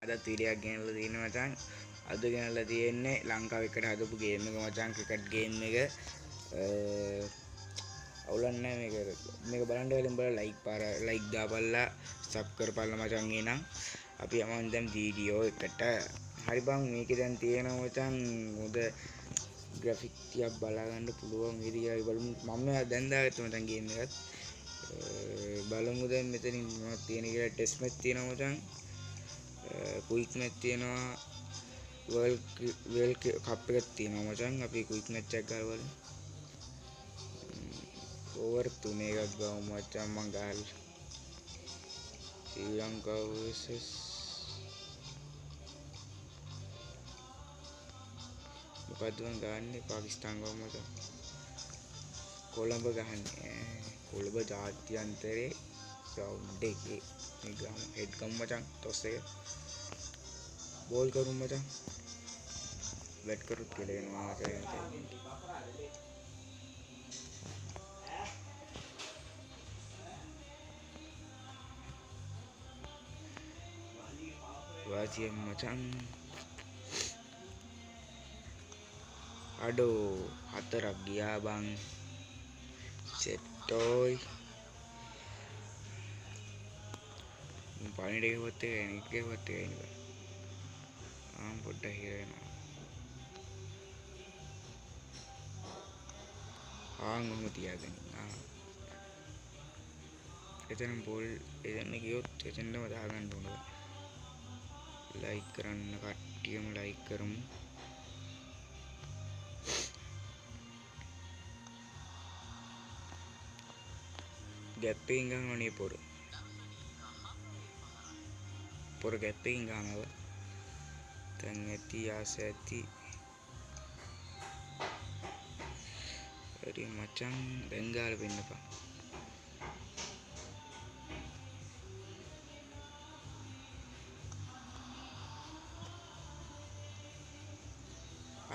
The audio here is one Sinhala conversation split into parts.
අදත් වීඩියෝ එකක් ගෙනල්ලා තියෙනවා මචං. අද ගෙනල්ලා තියෙන්නේ ලංකාව එකට හදපු ගේම් එක මචං. ක්‍රිකට් ගේම් එක. අවුලක් නැහැ මේක බලන්න වෙලින් බලලා ලයික් දාපල්ලා සබ් කරපල්ලා මචං. එහෙනම් අපි යමු දැන් වීඩියෝ එකට. හරි බං මේකේ දැන් තියෙනවා මචං හොඳ ග්‍රැෆික් ටිකක් බලා ගන්න පුළුවන් විදිහයි බලමු. මම දැන් දාගත්තා මචං ගේම් එකත්. බලමු දැන් මෙතනින් මොනවද තියෙන කියලා. ටෙස්ට් මැච් තියෙනවා මචං. කුයික් මැච් තියෙනවා. වර්ල්ඩ් කප් එකක් තියෙනවා මචං. අපි කුයික් මැච් එකක් ගාලා බලමු. ඕවර් 3 එකක් ගමු මචං. මං ගහලා ශ්‍රී ලංකාව vs මොකද්ද මං ගහන්නේ? පාකිස්තාන ගමු මචං. කොළඹ ගහන්නේ. කොළඹ ජාත්‍යන්තරේ ග්‍රවුන්ඩ් එකේ මේ ගම හෙඩ් ගමු මචං. ටොස් එක बॉल करूँ मचा बैट करूँ के लिए वहाँ से वाजिए मचान aduh hater gया bang setoy पानी डेगे होते हैं नहीं පොඩ්ඩක් හිර වෙනවා. ඔහොම තියාගන්න. එතන බෝල් එදන්න ගියොත් එතනම දාගන්න ඕනේ. ලයික් කරන්න කට්ටියම ලයික් කරමු. ගැප් එකකින් ගන්නවනේ පොර ගැප් එකකින් ගන්නවා. දැන් ඇති ආස ඇති හරි මචං දැන් ගාලා වෙන්නපා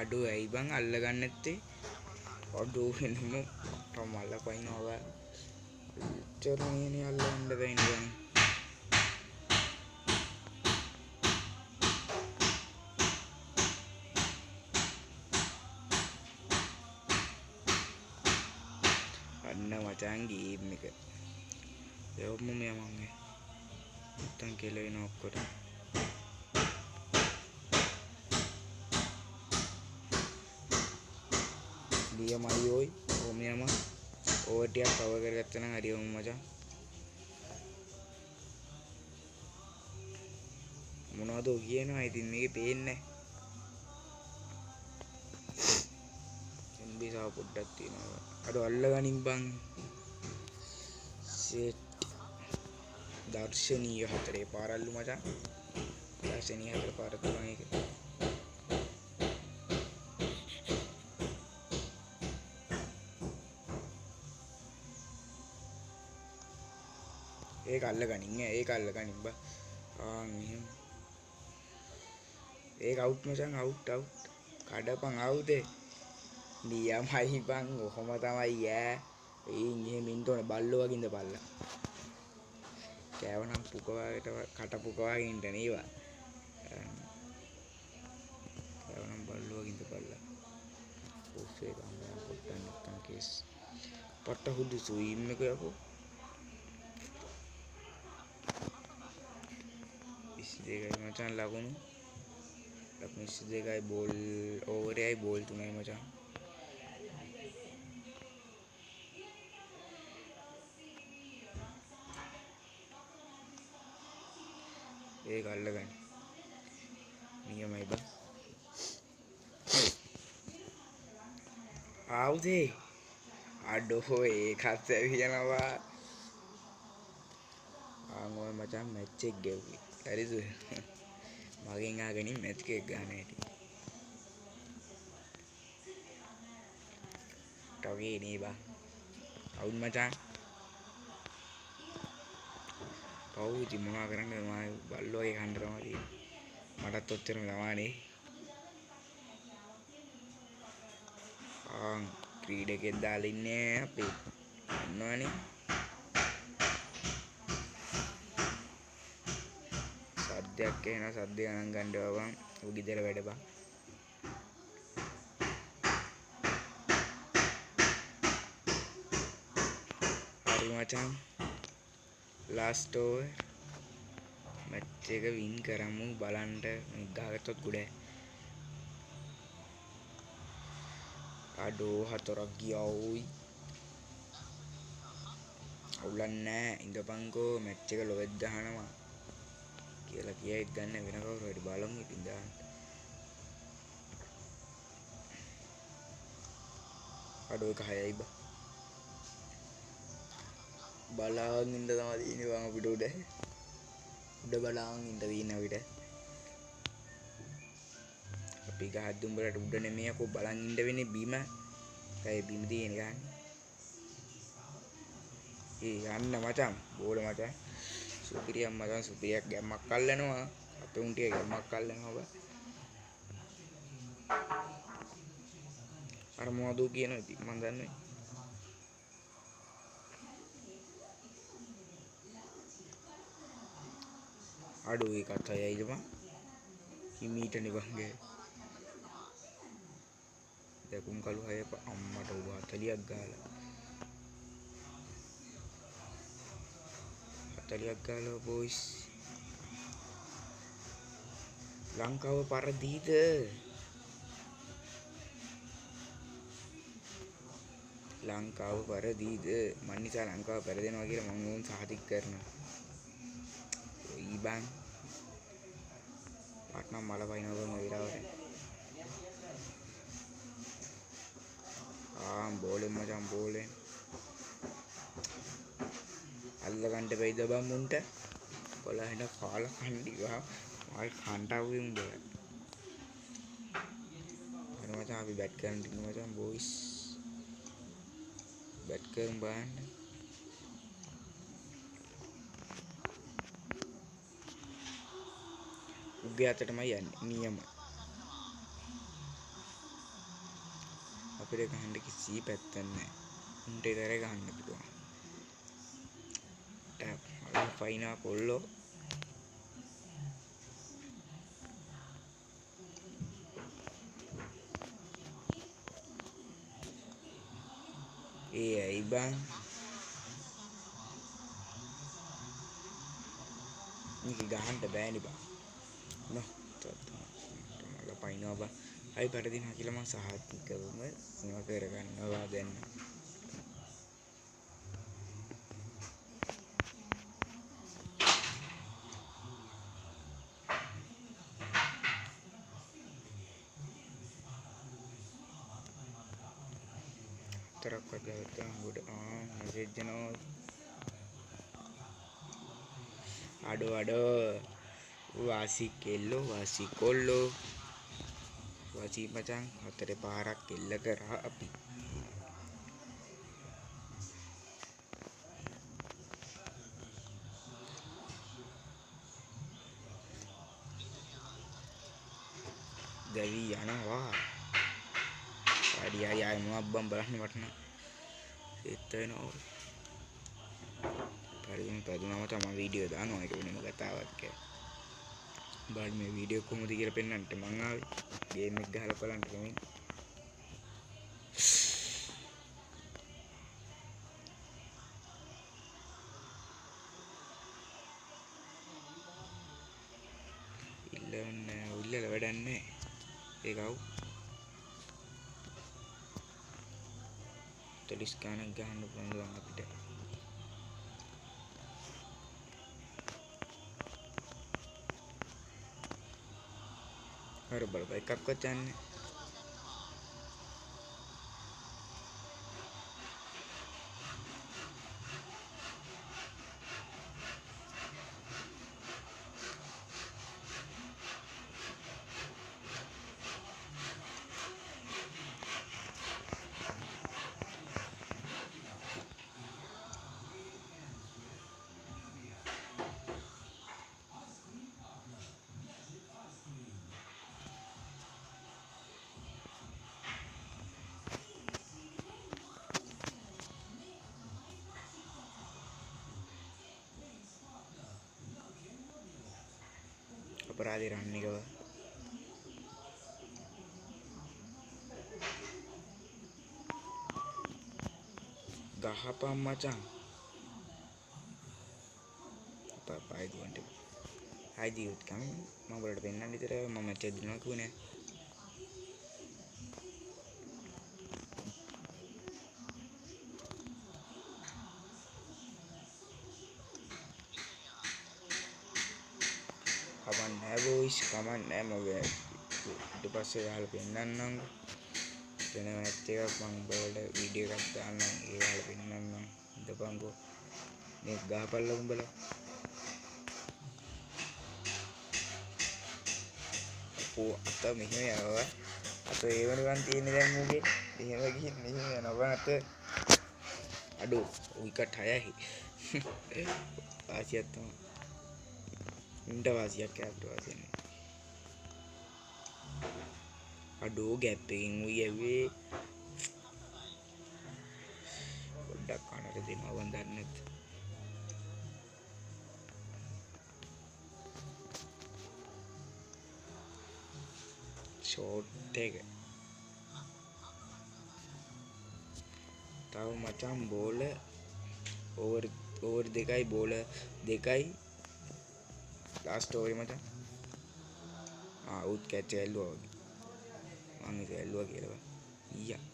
අඩෝ ඇයි බං අල්ල ගන්න නැත්තේ අඩෝ වෙනම මල පයින්නවා චරණේ අල්ලන්න බෑනේ මචං ගේම් එක යවමු මෙයා මම නැත්තම් කියලා වෙන ඔක්කොට ලියමයි ඔයි ඕමියම ඕවර් ටිකක් කවර් කරගත්තා නම් හරියම මචං මොනවද කියනවා ඉතින් මේකේ පේන්නේ නැහැ එම්බිසාව පොඩ්ඩක් තියෙනවා අර අල්ලගනින් බං සෙට් දර්ශනීය හතරේ පාරල්ලු මචං දර්ශනීය හතර පාර තුනයි ඒක අල්ලගනින් ඒක අල්ලගනින් බා මෙහෙම ඒක අවුට් මචං අවුට් කඩපන් අවුතේ නියමයි බං ඔහොම තමයි ඈ එහෙම ඉන්න ඕනේ බල්ලෝ වගේ ඉඳපල්ලා කෑවනම් පුක වගේට කට පුක වගේ ඉන්න නේවා කෑවනම් බල්ලෝ වගේ ඉඳපල්ලා ඔස්සේ ගන්න පොට්ටක් නැත්තම් කේස් පට්ට හුදු සුයිම් එක යකෝ 22යි මචං ලකුණු 22යි බෝල් ඕවරයයි බෝල් 3යි මචං ඒක අල්ලගන්න නියමයි බං ආවුදේ අඩෝ ඒකත් ඇවියනවා ආමෝ මචං මැච් එක ගෙව්වේ හරිද මගෙන් ආගෙනින් මැච් එකක් ගන්න හැටි ටෝගේ නේ බං අවුල් මචං පවුති මොනවා කරන්නේ මම බල්ලෝ වගේ කන්දරම තියෙන්නේ මටත් ඔච්චරම තමානේ ක්‍රීඩකෙක් දාලා ඉන්නේ අපි දන්නවනේ සද්දයක් එනවා සද්ද ගණන් ගන්නවා බං ඔය ගෙදර වැඩ බං හරි මචං ලාස්ට් ඕවර් මැච් එක වින් කරමු බලන්න මේ ගහගත්තොත් ගොඩයි අඩෝ 4ක් ගියා ඕයි අවුලක් නැහැ ඉඳපන්කෝ මැච් එක ලොවෙත් ගහනවා කියලා කියයිත් ගන්න වෙන කවුරු හරි බලමු ඉතින් දාන්න අඩෝ 1-6යි බා බලාගෙන ඉන්න තමයි ඉන්නේ වං අපිට උඩ බලාගෙන ඉන්න තියෙන අපිට අපි ගහද්දි උඹලට උඩ නෙමෙයි අකෝ බලන් ඉන්න වෙන්නේ බිම ඒ බිම තියෙන ගහන්නේ යන්න මචං බෝල මචං සුපිරියක් මචං සුපිරියක් ගැම්මක් අල්ලනවා අපේ උන් ටික ගැම්මක් අල්ලනවා බා අර මොනවද කියනවා ඉතින් මන් දන්නේ අඩෝ එකත් අයයිද බං හිමීට නිබංගේ දැකුම් කළු හය අම්මට ඔබ 40ක් ගාලා 40ක් ගාලා බොයිස් ලංකාව පරදීද ලංකාව පරදීද මන් නිසා ලංකාව පරදෙනවා කියලා මම උන් සහතික කරනවා ඔයි බං පාටනම් මල වයින්නවා මේ වෙලාවට බෝලෙන් මචං බෝලෙන් අල්ලගන්න බැයිද බං මුන්ට කොළහෙන කාලා කණ්ඩි ගහ මල් කන්ටවුවේ උඹ අර මචං අපි බැට් කරන්න ඉන්න මචං බොයිස් බැට් කරමු බලන්න උගේ අතටමයි යන්නේ නියම අපිට ගහන්න කිසි පැත්තක් නැහැ උන්ට ඉතරේ ගහන්න පුළුවන් ටැප් අර ෆයිනා කොල්ලෝ ඇයි බං මේක ගහන්න බෑනේ බං නෝ මල පයින්නවා බං අයි පරදිනවා කියලා මං සහතිකවම මේව කරගන්නවා දැන් terක් වගේ ගොඩ මෙසේජ් එනවා අඩෝ වාසි කෙල්ලෝ වාසි කොල්ලෝ වාසි මචං 4 පාරක් කෙල්ල කරා අපි දැවි යනවා හරි ආයෙ මොකක් බම් බලන්න වටන සෙට් වෙනවා පරිදිම පැදුනම තමයි වීඩියෝ දානවා ඒක වෙනම කතාවක් කියලා බලන්න මේ වීඩියෝ කොහොමද කියලා පෙන්නන්නට මං ආවේ ගේම් එක ගහලා බලන්න කැමති ඉල්ලලා වැඩක් නැහැ ඒක අවු 40 ගානක් ගහන්න පුළුවන් අපිට අර බලපන් එකක්වත් යන්නේ අපරාධේ රන් එකව ගහපම් මචං පාපයි දුවන්ට හයි දියුත් කමින් මම ඔයාලට පෙන්නන්න විතර මම මැච් එක දිනනවා කිව්වේ නෑ කමන්නේ බොයිස් කමන්නේ මගේ ඊට පස්සේ යාළුවා පෙන්නන්නම් වෙන මැච් එකක් මම ඔයාලට වීඩියෝ එකක් දාන්නම් ඒ යාළුවා පෙන්නන්නම් ඉඳපන්කෝ මේ ගහපල්ලා උඹලා අපෝ අත මෙහෙම යනවා අත ඒ වෙනකන් තියෙන්නේ දැන් මූගේ එහෙම ගිහින් මෙහෙම යනවා අත අඩෝ විකට් 6යි වාසියක් තමයි උන්ට වාසියක් කැප්ට වාසියක් අඩෝ ගැප් එකකින් උයි ඇව්වේ පොඩ්ඩක් කනට දෙනවා වන් දන්නේ නැත් ෂෝට් එක තව මචං බෝල ඕවර් දෙකයි බෝල දෙකයි ලාස්ට් ඕවරේ මචං අවුට් කැච් ඇල්ලුවා වගේ මම ඒක ඇල්ලුවා කියලා ඊයා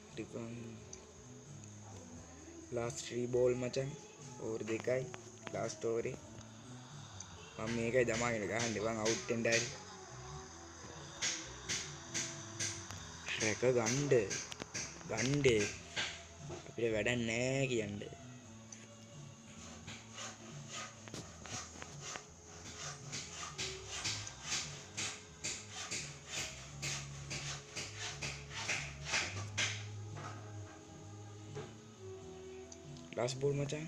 ටිකන් ලාස්ට් 3 බෝල් මචං ඕවර් දෙකයි ලාස්ට් ඕවරේ මම මේකයි දමාගෙන ගහන්නේ බං අවුට් වෙන්න ඇරි රැක ගන්න අපිට වැඩක් නැහැ කියන්නේ last ball macam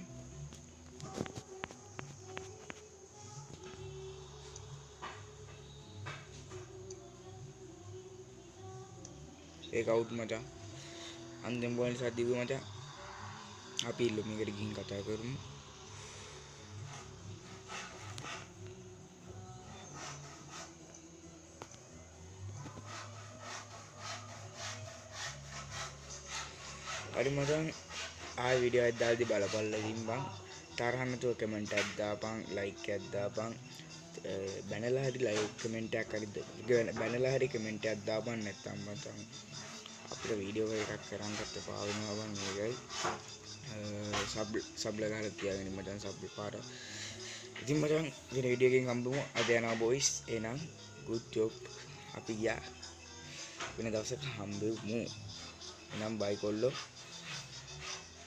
ඒක අවුට් මචං අන්තිම බෝල් නිසා දිව්ව මචං අපි ඉල්ලු මේකට ගිහින් කතා කරමු හරි මචං ආයෙ වීඩියෝ එකක් දාලා බලපල්ලා ඉතින් බං තරහ නැතුව කමෙන්ට් එකක් දාපන් ලයික් එකක් දාපන් බැනලා හරි ලයික් කමෙන්ට් එකක් හරි බැනලා හරි කමෙන්ට් එකක් දාපන් නැත්නම් මචං අපිට වීඩියෝ එකක් කරන්නත් එපා වෙනවා බං මේකයි සබ් ලගහලා තියාගෙන මචං සබ් පාර ඉතින් මචං වෙන වීඩියෝ එකකින් හම්බෙමු අද යනවා බොයිස් එහෙනම් good job අපි ගියා වෙන දවසක හම්බෙමු එහෙනම් බයි කොල්ලෝ